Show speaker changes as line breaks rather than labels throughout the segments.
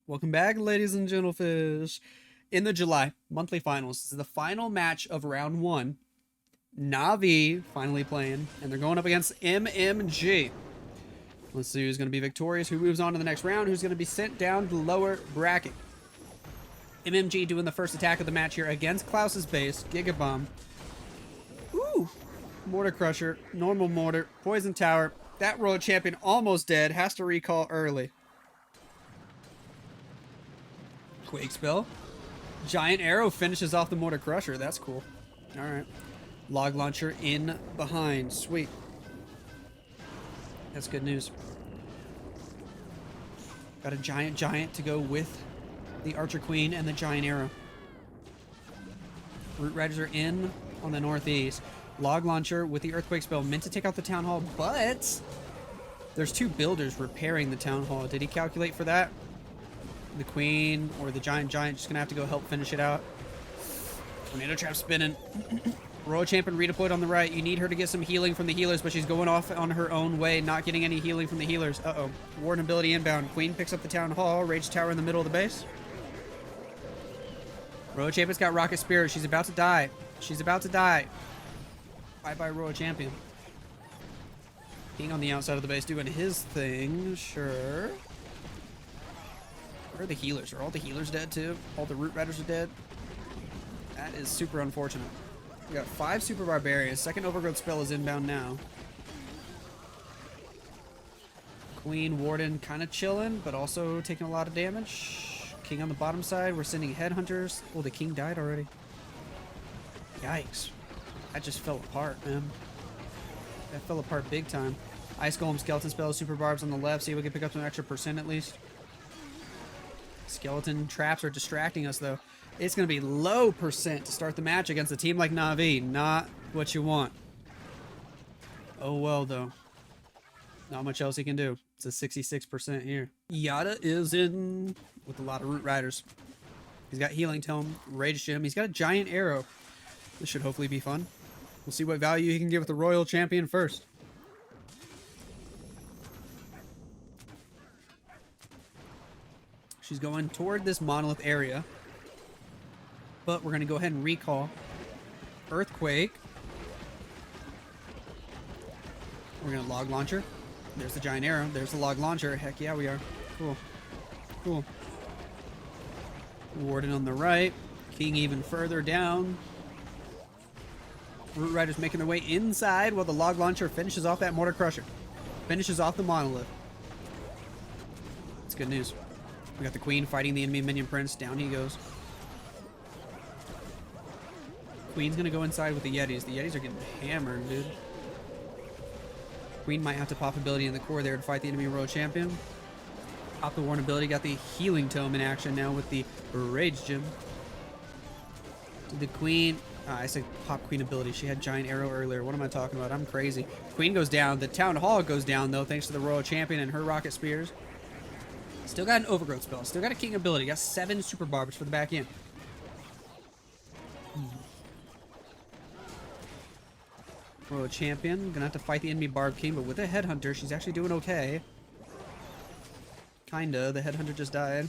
Welcome back, ladies and gentlefish. In the July monthly finals, this is the final match of round one. Navi finally playing, and they're going up against MMG. Let's see who's going to be victorious, who moves on to the next round, who's going to be sent down to the lower bracket. MMG doing the first attack of the match here against Klaus's base, Giga Bomb. Ooh, Mortar Crusher, normal mortar, Poison Tower. That Royal Champion almost dead, has to recall early. Quake Spell. Giant Arrow finishes off the Mortar Crusher. That's cool. Alright. Log Launcher in behind. Sweet. That's good news. Got a Giant to go with the Archer Queen and the Giant Arrow. Root Riders are in on the northeast. Log Launcher with the Earthquake Spell meant to take out the Town Hall, but there's two builders repairing the Town Hall. Did he calculate for that? The Queen or the Giant just gonna have to go help finish it out. Tornado Trap spinning. Royal Champion redeployed on the right. You need her to get some healing from the healers, but she's going off on her own way, not getting any healing from the healers. Uh-oh. Warden ability inbound. Queen picks up the Town Hall. Rage Tower in the middle of the base. Royal Champion's got Rocket Spirit. She's about to die. She's about to die. Bye-bye, Royal Champion. King on the outside of the base doing his thing. Sure. Where are the healers? Are all the healers dead too? All the Root Riders are dead? That is super unfortunate. We got 5 Super Barbarians. Second Overgrowth spell is inbound now. Queen Warden kind of chilling, but also taking a lot of damage. King on the bottom side. We're sending Headhunters. Oh, the King died already. Yikes. That just fell apart, man. That fell apart big time. Ice Golem Skeleton spell, Super Barbs on the left. See if we can pick up some extra percent at least. Skeleton traps are distracting us, though. It's going to be low percent to start the match against a team like Na'Vi. Not what you want. Oh, well, though. Not much else he can do. It's a 66% here. Yada is in with a lot of Root Riders. He's got Healing Tome, Rage Gem. He's got a Giant Arrow. This should hopefully be fun. We'll see what value he can give with the Royal Champion first. She's going toward this monolith area. But we're going to go ahead and recall Earthquake. We're going to Log Launcher. There's the Giant Arrow. There's the Log Launcher. Heck yeah, we are. Cool. Cool. Warden on the right. King even further down. Root Riders making their way inside while the Log Launcher finishes off that Mortar Crusher. Finishes off the monolith. That's good news. We got the Queen fighting the enemy Minion Prince. Down he goes. Queen's gonna go inside with the Yetis. The Yetis are getting hammered, dude. Queen might have to pop ability in the core there to fight the enemy Royal Champion. Pop the Warden ability. Got the Healing Tome in action now with the Rage Gem. Did the Queen... I said pop Queen ability. She had Giant Arrow earlier. What am I talking about? I'm crazy. Queen goes down. The Town Hall goes down, though, thanks to the Royal Champion and her Rocket Spears. Still got an Overgrowth spell. Still got a King ability. Got 7 Super Barbs for the back end. Royal Champion. Gonna have to fight the enemy Barb King, but with a Headhunter, she's actually doing okay. Kinda. The Headhunter just died.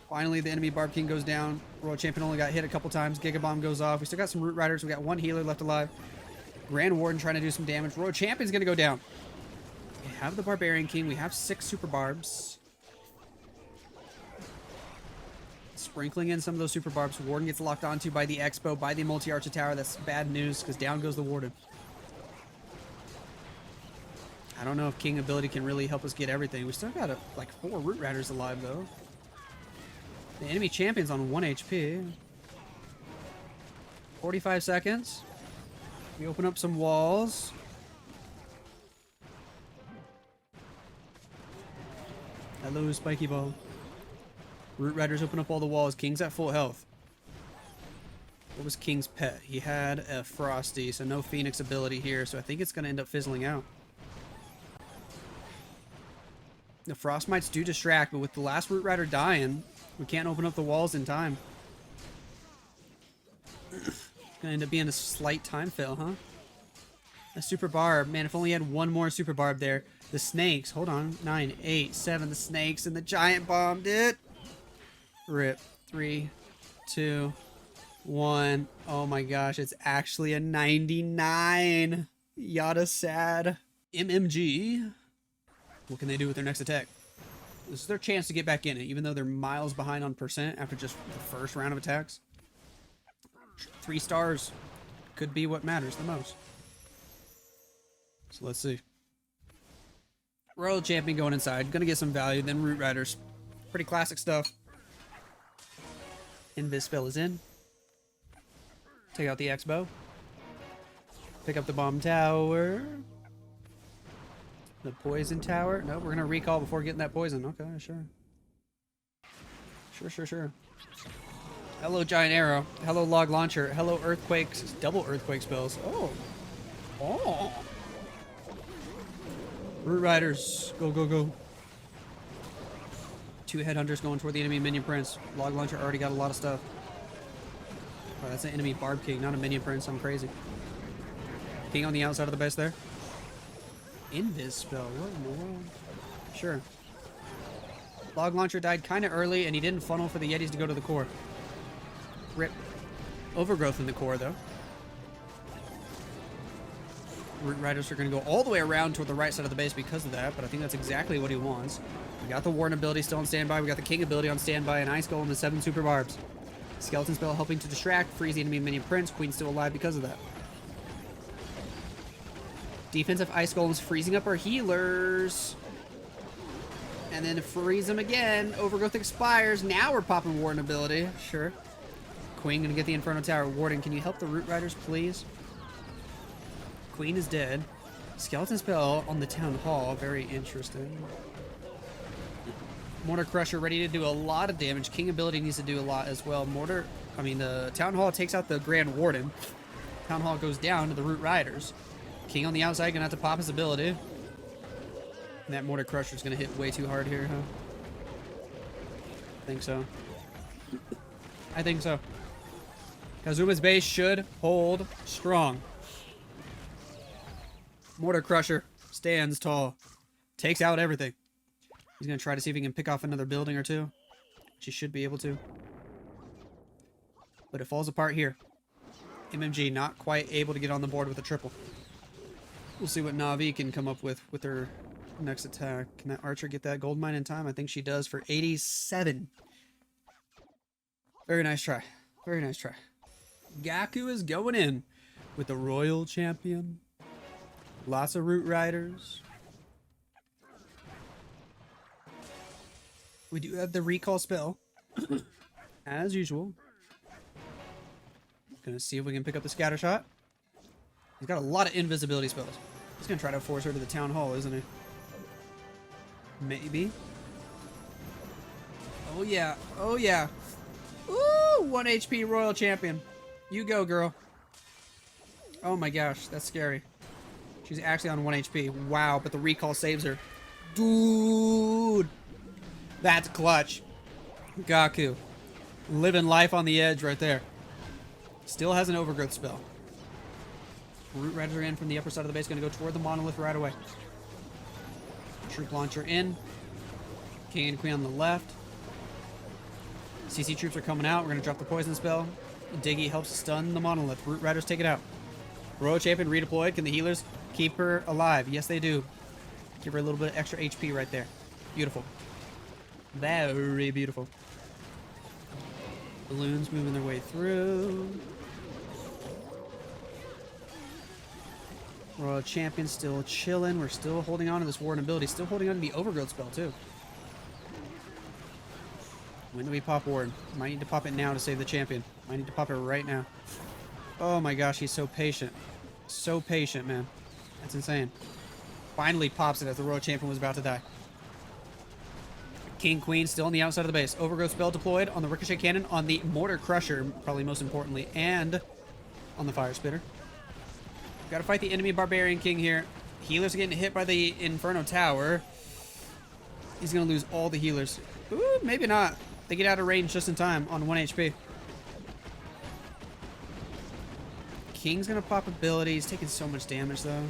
Finally, the enemy Barb King goes down. Royal Champion only got hit a couple times. Giga Bomb goes off. We still got some Root Riders. We got 1 healer left alive. Grand Warden trying to do some damage. Royal Champion's gonna go down. We have the Barbarian King. We have 6 Super Barbs. Sprinkling in some of those Super Barbs. Warden gets locked onto by the Expo, by the Multi-Archer Tower. That's bad news, because down goes the Warden. I don't know if King ability can really help us get everything. We still got like 4 Root Riders alive, though. The enemy champion's on 1 HP. 45 seconds. We open up some walls. Hello, Spiky Ball. Root Riders open up all the walls. King's at full health. What was King's pet? He had a Frosty, so no Phoenix ability here, so I think it's going to end up fizzling out. The Frostmites do distract, but with the last Root Rider dying, we can't open up the walls in time. Gonna end up being a slight time fail, huh? A Super Barb. Man, if only had 1 more Super Barb there. The snakes. Hold on. 9, 8, 7. The snakes and the giant bombed it. Rip. 3, 2, 1. Oh my gosh. It's actually a 99. Yada sad. MMG. What can they do with their next attack? This is their chance to get back in it, even though they're miles behind on percent after just the first round of attacks. 3 stars could be what matters the most. So let's see. Royal Champion going inside. Gonna get some value. Then Root Riders. Pretty classic stuff. Invis spell is in. Take out the X-Bow. Pick up the Bomb Tower. The Poison Tower. No, we're gonna recall before getting that poison. Okay, sure. Sure. Hello, Giant Arrow. Hello, Log Launcher. Hello, Earthquakes. Double Earthquake spells. Oh. Root Riders. Go. 2 Headhunters going toward the enemy Minion Prince. Log Launcher already got a lot of stuff. Oh, that's an enemy Barb King, not a Minion Prince. I'm crazy. King on the outside of the base there. Invis spell. What in the world? Sure. Log Launcher died kind of early, and he didn't funnel for the Yetis to go to the core. Rip. Overgrowth in the core, though. Root Riders are going to go all the way around toward the right side of the base because of that, but I think that's exactly what he wants. We got the Warden ability still on standby. We got the King ability on standby, and Ice Golem and the 7 Super Barbs. Skeleton spell helping to distract, freeze the enemy Minion Prince. Queen's still alive because of that. Defensive Ice Golems freezing up our healers. And then freeze them again. Overgrowth expires. Now we're popping Warden ability. Sure. Queen gonna get the Inferno Tower. Warden, can you help the Root Riders, please? Queen is dead. Skeleton spell on the Town Hall. Very interesting. Mortar Crusher ready to do a lot of damage. King ability needs to do a lot as well. The Town Hall takes out the Grand Warden. Town Hall goes down to the Root Riders. King on the outside gonna have to pop his ability. And that Mortar Crusher is gonna hit way too hard here, huh? I think so. I think so. Kazuma's base should hold strong. Mortar Crusher stands tall. Takes out everything. He's going to try to see if he can pick off another building or two. Which he should be able to. But it falls apart here. MMG not quite able to get on the board with a triple. We'll see what Na'Vi can come up with her next attack. Can that Archer get that gold mine in time? I think she does for 87. Very nice try. Very nice try. GAKU is going in with the Royal Champion. Lots of Root Riders. We do have the recall spell. As usual. Gonna see if we can pick up the scatter shot. He's got a lot of invisibility spells. He's gonna try to force her to the Town Hall, isn't he? Maybe. Oh yeah. Oh yeah. Ooh, 1 HP Royal Champion. You go, girl. Oh my gosh, that's scary. She's actually on 1 HP. Wow, but the recall saves her. Dude. That's clutch. GAKU. Living life on the edge right there. Still has an overgrowth spell. Root Riders are in from the upper side of the base. Going to go toward the monolith right away. Troop launcher in. King and Queen on the left. CC troops are coming out. We're going to drop the poison spell. Diggy helps stun the monolith. Root Riders take it out. Royal Champion redeployed. Can the healers keep her alive? Yes, they do. Give her a little bit of extra HP right there. Beautiful. Very beautiful. Balloons moving their way through. Royal Champion still chilling. We're still holding on to this Warden ability. Still holding on to the Overgrowth spell, too. When do we pop Warden? Might need to pop it now to save the champion. Might need to pop it right now. Oh my gosh, he's so patient. So patient, man. That's insane. Finally pops it as the Royal Champion was about to die. King, Queen still on the outside of the base. Overgrowth spell deployed on the Ricochet Cannon, on the Mortar Crusher, probably most importantly, and on the Fire Spitter. Gotta fight the enemy Barbarian King here. Healers are getting hit by the Inferno Tower. He's gonna lose all the healers. Ooh, maybe not. They get out of range just in time on 1 HP. King's gonna pop ability. He's taking so much damage though.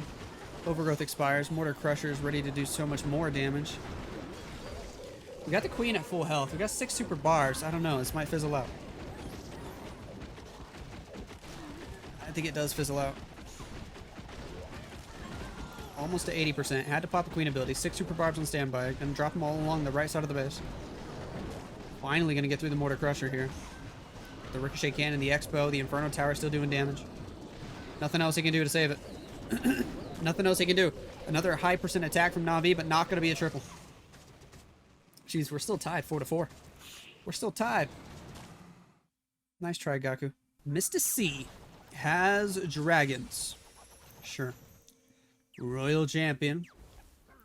Overgrowth expires. Mortar Crusher is ready to do so much more damage. We got the Queen at full health. We got 6 super bars. I don't know. This might fizzle out. I think it does fizzle out. Almost to 80%. Had to pop the Queen ability. 6 super barbs on standby. Gonna drop them all along the right side of the base. Finally gonna get through the Mortar Crusher here. The Ricochet Cannon, the Expo, the Inferno Tower still doing damage. Nothing else he can do to save it. Nothing else he can do. Another high percent attack from Na'Vi, but not gonna be a triple. Jeez, we're still tied 4-4. We're still tied. Nice try, GAKU. Mr. C has dragons. Sure. Royal Champion.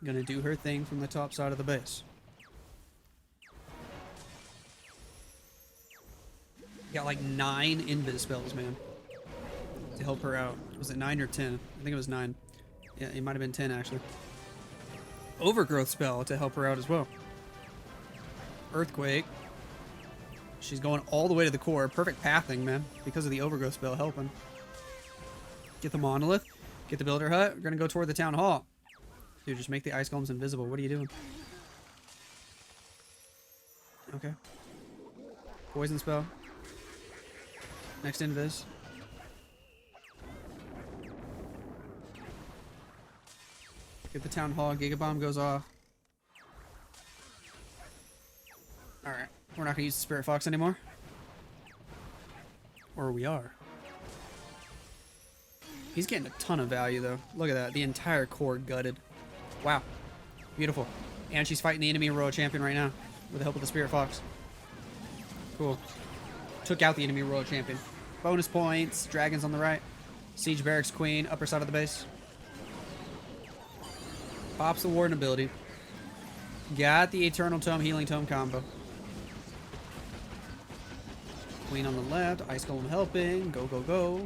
Gonna do her thing from the top side of the base. Got like 9 invis spells, man. To help her out. Was it 9 or 10? I think it was 9. Yeah, it might have been 10, actually. Overgrowth spell to help her out as well. Earthquake. She's going all the way to the core. Perfect pathing, man. Because of the Overgrowth spell helping. Get the Monolith. Get the Builder Hut. We're going to go toward the Town Hall. Dude, just make the Ice Golems invisible. What are you doing? Okay. Poison spell. Next invis. Get the Town Hall. Giga Bomb goes off. Alright. We're not going to use the Spirit Fox anymore. Or we are. He's getting a ton of value, though. Look at that. The entire core gutted. Wow. Beautiful. And she's fighting the enemy Royal Champion right now. With the help of the Spirit Fox. Cool. Took out the enemy Royal Champion. Bonus points. Dragons on the right. Siege Barracks Queen. Upper side of the base. Pops the Warden ability. Got the Eternal Tome, Healing Tome combo. Queen on the left. Ice Golem helping. Go, go, go.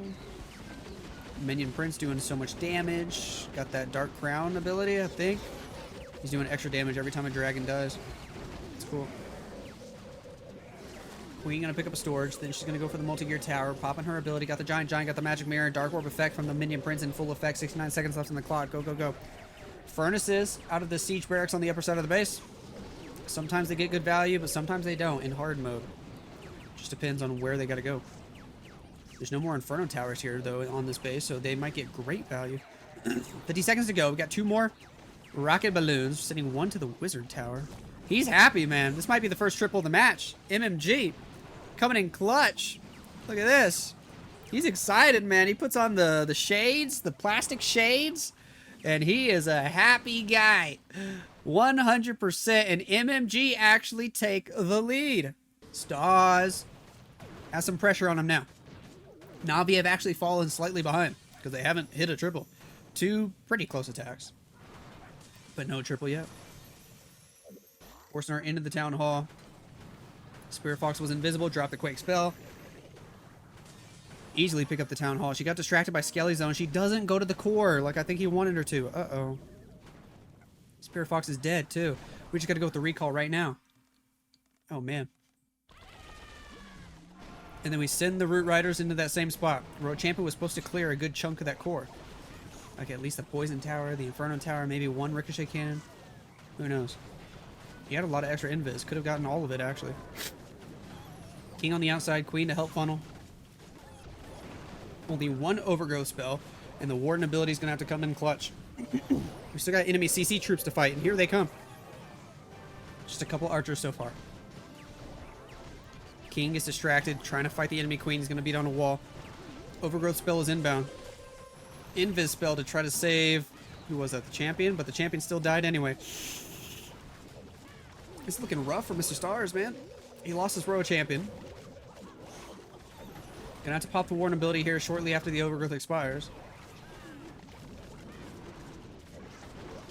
Minion Prince doing so much damage. Got that Dark Crown ability, I think. He's doing extra damage every time a dragon dies. It's cool. Queen gonna pick up a storage. Then she's gonna go for the multi-gear tower. Popping her ability. Got the Giant Giant. Got the Magic Mirror. Dark Orb effect from the Minion Prince in full effect. 69 seconds left on the clock. Go, go, go. Furnaces out of the Siege Barracks on the upper side of the base. Sometimes they get good value, but sometimes they don't in hard mode. Just depends on where they gotta go. There's no more Inferno Towers here, though, on this base, so they might get great value. 50 seconds to go. We got 2 more rocket balloons, sending 1 to the Wizard Tower. He's happy, man. This might be the first triple of the match. MMG coming in clutch. Look at this. He's excited, man. He puts on the shades, the plastic shades, and he is a happy guy. 100%. And MMG actually take the lead. Stars has some pressure on him now. Na'Vi have actually fallen slightly behind because they haven't hit a triple. 2 pretty close attacks, but no triple yet. Forcing her into the Town Hall. Spirit Fox was invisible, dropped the Quake spell. Easily pick up the Town Hall. She got distracted by Skelly Zone. She doesn't go to the core like I think he wanted her to. Uh-oh. Spirit Fox is dead, too. We just got to go with the recall right now. Oh, man. And then we send the Root Riders into that same spot. Royal Champion was supposed to clear a good chunk of that core. Like at least the Poison Tower, the Inferno Tower, maybe 1 Ricochet Cannon. Who knows? He had a lot of extra invis. Could have gotten all of it, actually. King on the outside, Queen to help funnel. Only 1 Overgrowth spell, and the Warden ability is going to have to come in clutch. We still got enemy CC troops to fight, and here they come. Just a couple archers so far. King is distracted, trying to fight the enemy Queen. He's going to beat on a wall. Overgrowth spell is inbound. Invis spell to try to save... Who was that? The champion? But the champion still died anyway. It's looking rough for Mr. Stars, man. He lost his Royal Champion. Gonna have to pop the Warden ability here shortly after the Overgrowth expires.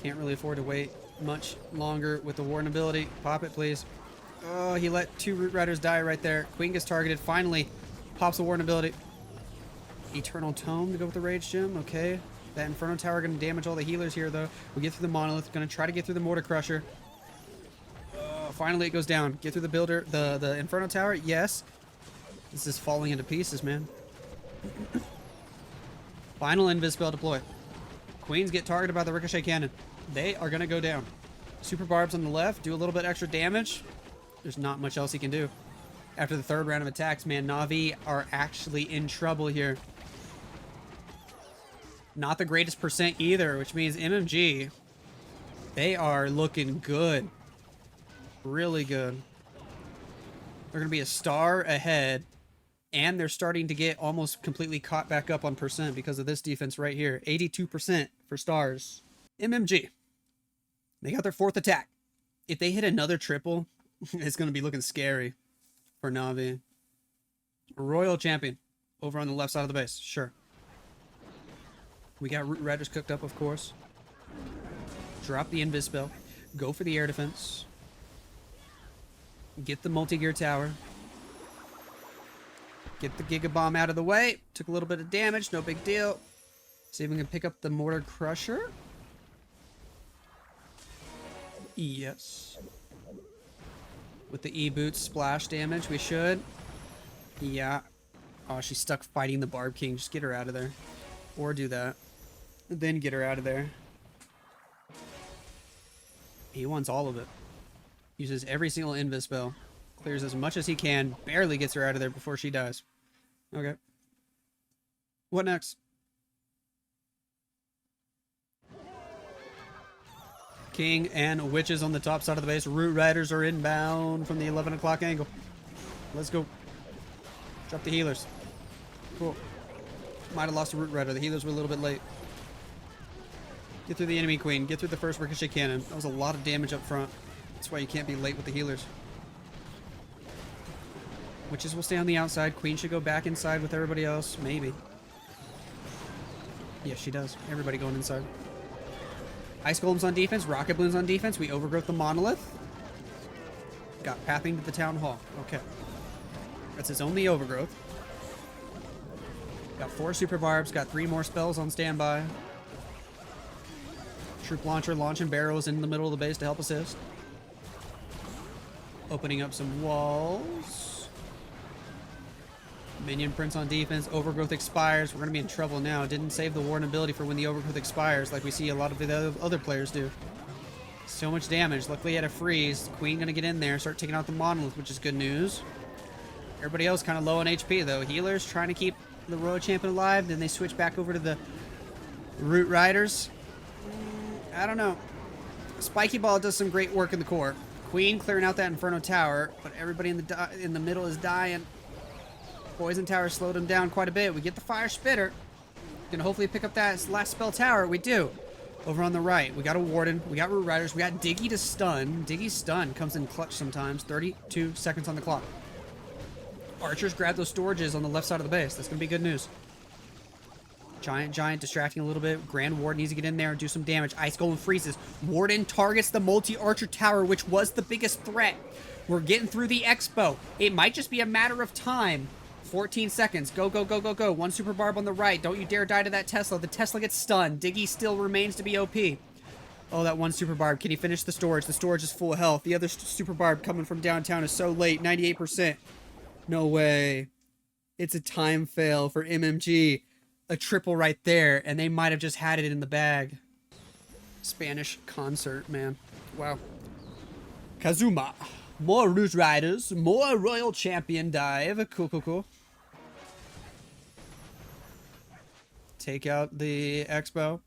Can't really afford to wait much longer with the Warden ability. Pop it, please. Oh, he let 2 Root Riders die right there. Queen gets targeted. Finally, pops the Warden ability. Eternal Tome to go with the Rage Gem. Okay. That Inferno Tower going to damage all the healers here, though. We get through the Monolith. Going to try to get through the Mortar Crusher. Finally, it goes down. Get through the Builder, the Inferno Tower. Yes. This is falling into pieces, man. Final Invis spell deploy. Queens get targeted by the Ricochet Cannon. They are going to go down. Super Barbs on the left do a little bit extra damage. There's not much else he can do. After the third round of attacks, man, Na'Vi are actually in trouble here. Not the greatest percent either, which means MMG, they are looking good. Really good. They're going to be a star ahead, and they're starting to get almost completely caught back up on percent because of this defense right here. 82% for stars. MMG, they got their fourth attack. If they hit another triple, it's going to be looking scary for Na'Vi. Royal Champion over on the left side of the base. Sure. We got Root Riders cooked up, of course. Drop the Invis spell. Go for the air defense. Get the multi-gear tower. Get the Giga Bomb out of the way. Took a little bit of damage. No big deal. See if we can pick up the Mortar Crusher. Yes. With the E-Boots splash damage, we should. Yeah. Oh, she's stuck fighting the Barb King. Just get her out of there. Or do that. Then get her out of there. He wants all of it. Uses every single Invis spell. Clears as much as he can. Barely gets her out of there before she dies. Okay. What next? King and Witches on the top side of the base. Root Riders are inbound from the 11 o'clock angle. Let's go. Drop the healers. Cool. Might have lost a Root Rider. The healers were a little bit late. Get through the enemy queen. Get through the first Ricochet Cannon. That was a lot of damage up front. That's why you can't be late with the healers. Witches will stay on the outside. Queen should go back inside with everybody else. Maybe. Yes, she does. Everybody going inside. Ice Golems on defense. Rocket Balloons on defense. We overgrowth the Monolith. Got pathing to the Town Hall. Okay. That's his only overgrowth. Got 4 Super Barbs. Got 3 more spells on standby. Troop Launcher launching barrels in the middle of the base to help assist. Opening up some walls. Minion Prince on defense. Overgrowth expires. We're going to be in trouble now. Didn't save the Warden ability for when the Overgrowth expires like we see a lot of the other players do. So much damage. Luckily he had a freeze. Queen going to get in there. Start taking out the Monolith, which is good news. Everybody else kind of low on HP though. Healers trying to keep the Royal Champion alive. Then they switch back over to the Root Riders. I don't know. Spiky Ball does some great work in the core. Queen clearing out that Inferno Tower, but everybody in the middle is dying. Poison Tower slowed him down quite a bit. We get the Fire Spitter. Gonna hopefully pick up that last spell tower. We do. Over on the right, we got a Warden. We got Root Riders. We got Diggy to stun. Diggy's stun comes in clutch sometimes. 32 seconds on the clock. Archers grab those storages on the left side of the base. That's gonna be good news. Giant distracting a little bit. Grand Warden needs to get in there and do some damage. Ice Golem freezes. Warden targets the multi-archer tower, which was the biggest threat. We're getting through the expo. It might just be a matter of time. 14 seconds. Go, go, go, go, go. 1 Super Barb on the right. Don't you dare die to that Tesla. The Tesla gets stunned. Diggy still remains to be OP. Oh, that 1 Super Barb. Can he finish the storage? The storage is full of health. The other Super Barb coming from downtown is so late. 98%. No way. It's a time fail for MMG. A triple right there, and they might have just had it in the bag. Spanish concert, man. Wow. Kazuma. More Root Riders. More Royal Champion dive. Cool, cool, cool. Take out the Expo.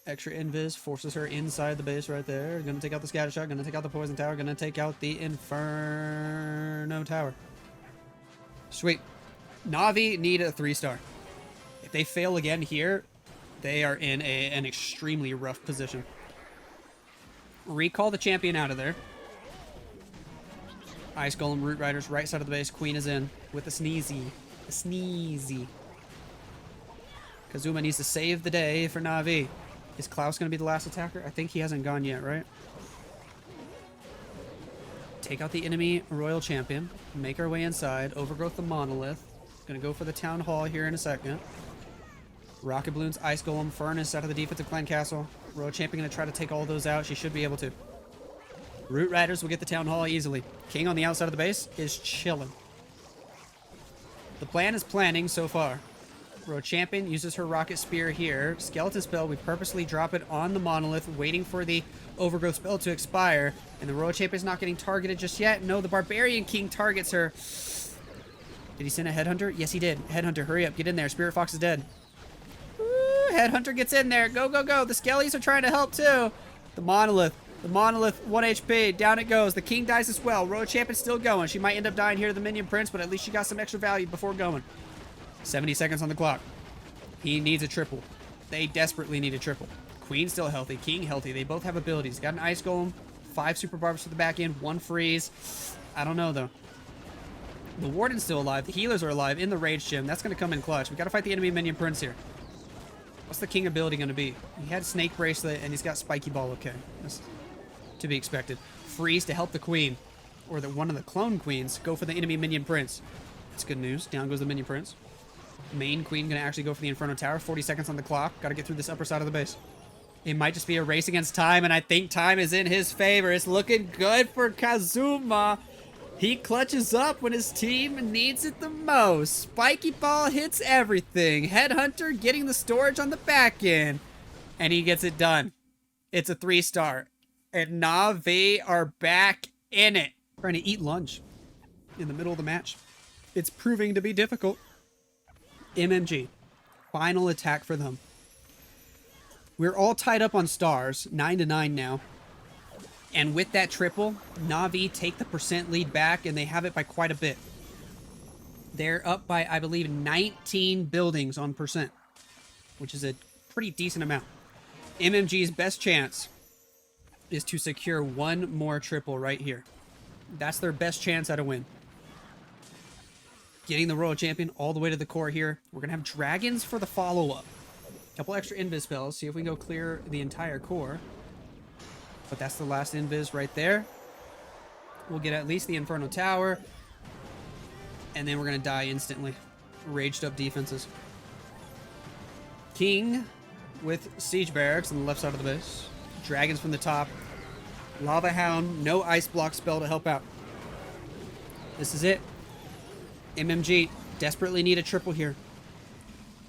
Extra Invis forces her inside the base right there. Gonna take out the Scatter Shot. Gonna take out the Poison Tower. Gonna take out the Inferno Tower. Sweet. Na'Vi need a 3-star. If they fail again here, they are in an extremely rough position. Recall the champion out of there. Ice Golem, Root Riders, right side of the base. Queen is in with a sneezy. A sneezy. Kazuma needs to save the day for Na'Vi. Is Klaus going to be the last attacker? I think he hasn't gone yet, right? Take out the enemy Royal Champion. Make our way inside. Overgrowth the Monolith. Gonna go for the Town Hall here in a second. Rocket Balloons, Ice Golem, Furnace out of the defensive clan castle. Royal Champion gonna try to take all those out. She should be able to. Root Riders will get the Town Hall easily. King on the outside of the base is chilling. The plan is planning so far. Royal Champion uses her Rocket Spear here. Skeleton Spell, we purposely drop it on the Monolith, waiting for the Overgrowth spell to expire. And the Royal Champion's not getting targeted just yet. No, the Barbarian King targets her. Did he send a Headhunter? Yes, he did. Headhunter, hurry up. Get in there. Spirit Fox is dead. Ooh, Headhunter gets in there. Go, go, go. The Skellies are trying to help too. The Monolith, 1 HP. Down it goes. The King dies as well. Royal Champion's still going. She might end up dying here to the Minion Prince, but at least she got some extra value before going. 70 seconds on the clock. He needs a triple. They desperately need a triple. Queen still healthy. King healthy. They both have abilities. Got an Ice Golem. 5 Super Barbs to the back end. 1 Freeze. I don't know, though. The Warden's still alive. The healers are alive in the Rage Gym. That's going to come in clutch. We got to fight the enemy Minion Prince here. What's the King ability going to be? He had Snake Bracelet, and he's got Spiky Ball. Okay. That's to be expected. Freeze to help the Queen. Or one of the clone Queens go for the enemy Minion Prince. That's good news. Down goes the Minion Prince. Main Queen going to actually go for the Inferno Tower. 40 seconds on the clock. Got to get through this upper side of the base. It might just be a race against time, and I think time is in his favor. It's looking good for Kazuma. He clutches up when his team needs it the most. Spiky Ball hits everything. Headhunter getting the storage on the back end. And he gets it done. It's a 3-star. And Na'Vi are back in it. Trying to eat lunch in the middle of the match. It's proving to be difficult. MMG. Final attack for them. We're all tied up on stars. 9-9 now. And with that triple, Na'Vi take the percent lead back, and they have it by quite a bit. They're up by, I believe, 19 buildings on percent, which is a pretty decent amount. MMG's best chance is to secure 1 more triple right here. That's their best chance at a win. Getting the Royal Champion all the way to the core here. We're going to have Dragons for the follow-up. Couple extra invis spells. See if we can go clear the entire core. But that's the last invis right there. We'll get at least the Inferno Tower. And then we're going to die instantly. Raged up defenses. King with Siege Barracks on the left side of the base. Dragons from the top. Lava Hound. No Ice Block spell to help out. This is it. MMG desperately need a triple here.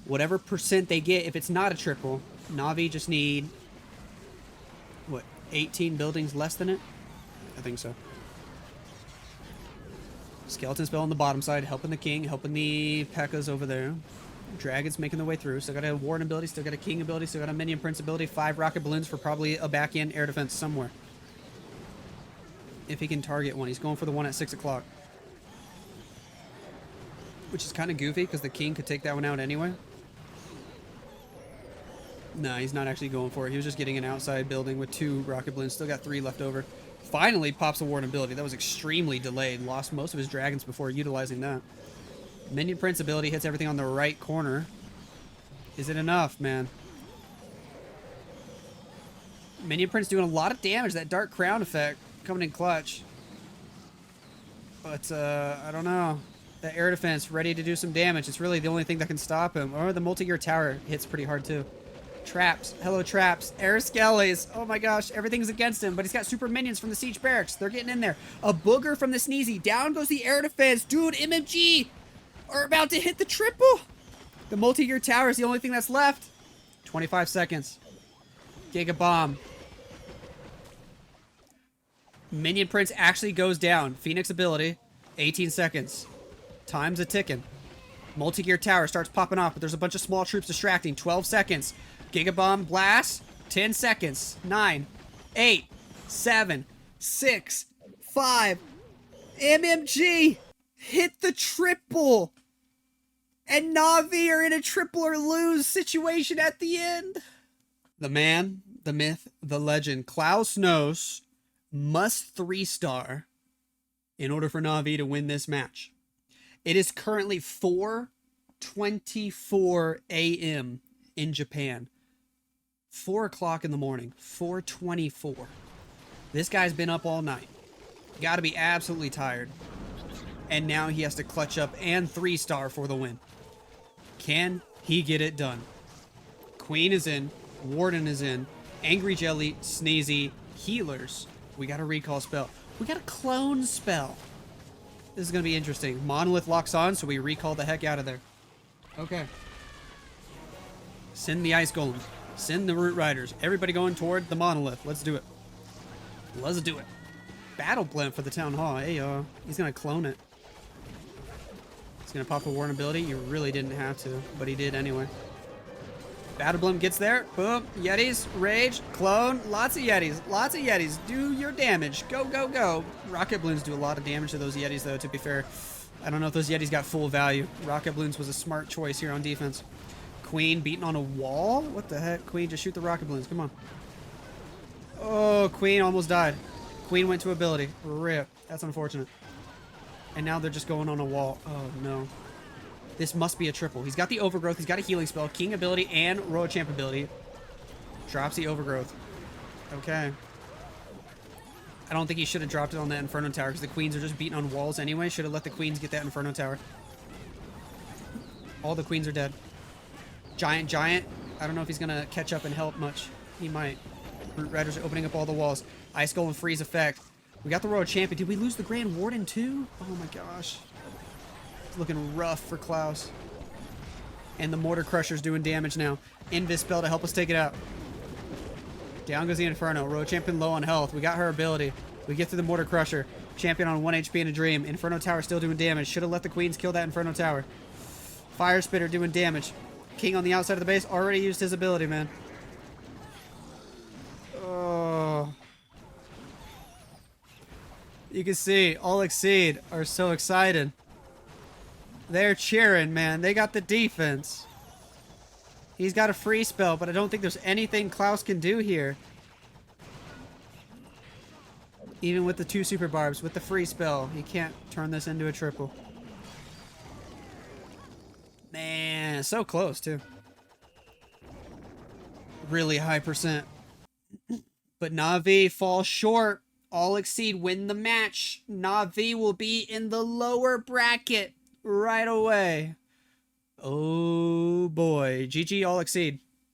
Whatever percent they get, if it's not a triple, Na'Vi just need, what, 18 buildings less than it? I think so. Skeleton spell on the bottom side, helping the King, helping the P.E.K.K.A.s over there. Dragons making their way through. Still got a Warden ability, still got a King ability, still got a Minion Prince ability, 5 Rocket Balloons for probably a back-end air defense somewhere. If he can target one. He's going for the one at 6 o'clock. Which is kind of goofy, because the King could take that one out anyway. No, he's not actually going for it. He was just getting an outside building with 2 Rocket Balloons. Still got 3 left over. Finally pops a Warden ability. That was extremely delayed. Lost most of his dragons before utilizing that. Minion Prince ability hits everything on the right corner. Is it enough, man? Minion Prince doing a lot of damage. That Dark Crown effect coming in clutch. But, I don't know. That air defense ready to do some damage. It's really the only thing that can stop him. Or the multi-gear tower hits pretty hard, too. Traps. Hello, traps. Air Skellies. Oh my gosh, everything's against him, but he's got super minions from the Siege Barracks. They're getting in there. A booger from the Sneezy. Down goes the air defense. Dude, MMG are about to hit the triple. The multi-gear tower is the only thing that's left. 25 seconds. Giga Bomb. Minion Prince actually goes down. Phoenix ability. 18 seconds. Time's a ticking. Multi-gear tower starts popping off, but there's a bunch of small troops distracting. 12 seconds. Giga Bomb blast. 10 seconds. 9, 8, 7, 6, 5. MMG hit the triple. And Na'Vi are in a triple or lose situation at the end. The man, the myth, the legend, Klaus Knows must 3-star in order for Na'Vi to win this match. It is currently 4:24 a.m. in Japan. 4 o'clock in the morning. 4:24. This guy's been up all night. Got to be absolutely tired. And now he has to clutch up and 3-star for the win. Can he get it done? Queen is in. Warden is in. Angry Jelly, Sneezy, healers. We got a recall spell. We got a clone spell. This is going to be interesting. Monolith locks on, so we recall the heck out of there. Okay. Send the Ice Golems. Send the Root Riders. Everybody going toward the Monolith. Let's do it. Let's do it. Battle Blend for the Town Hall. Hey, he's going to clone it. He's going to pop a Warren ability. You really didn't have to, but he did anyway. Battle Blend gets there. Boom. Yetis. Rage. Clone. Lots of Yetis. Lots of Yetis. Do your damage. Go, go, go. Rocket Balloons do a lot of damage to those Yetis, though, to be fair. I don't know if those Yetis got full value. Rocket Balloons was a smart choice here on defense. Queen beating on a wall? What the heck? Queen, just shoot the Rocket Balloons. Come on. Oh, Queen almost died. Queen went to ability. Rip. That's unfortunate. And now they're just going on a wall. Oh, no. This must be a triple. He's got the Overgrowth. He's got a healing spell, King ability, and Royal Champ ability. Drops the Overgrowth. Okay. I don't think he should have dropped it on that Inferno Tower because the Queens are just beating on walls anyway. Should have let the Queens get that Inferno Tower. All the Queens are dead. Giant. I don't know if he's going to catch up and help much. He might. Root Riders are opening up all the walls. Ice Golem freeze effect. We got the Royal Champion. Did we lose the Grand Warden too? Oh my gosh. It's looking rough for Klaus. And the Mortar Crusher's doing damage now. Invis spell to help us take it out. Down goes the Inferno. Royal Champion low on health. We got her ability. We get through the Mortar Crusher. Champion on 1 HP in a dream. Inferno Tower still doing damage. Should have let the Queens kill that Inferno Tower. Fire Spitter doing damage. King on the outside of the base already used his ability, man. Oh. You can see all Exceed are so excited. They're cheering, man. They got the defense. He's got a free spell, but I don't think there's anything Klaus can do here. Even with the 2 super barbs, with the free spell, he can't turn this into a triple. Man, so close, too. Really high percent. But Na'Vi falls short. All Exceed win the match. Na'Vi will be in the lower bracket right away. Oh boy. GG All Exceed.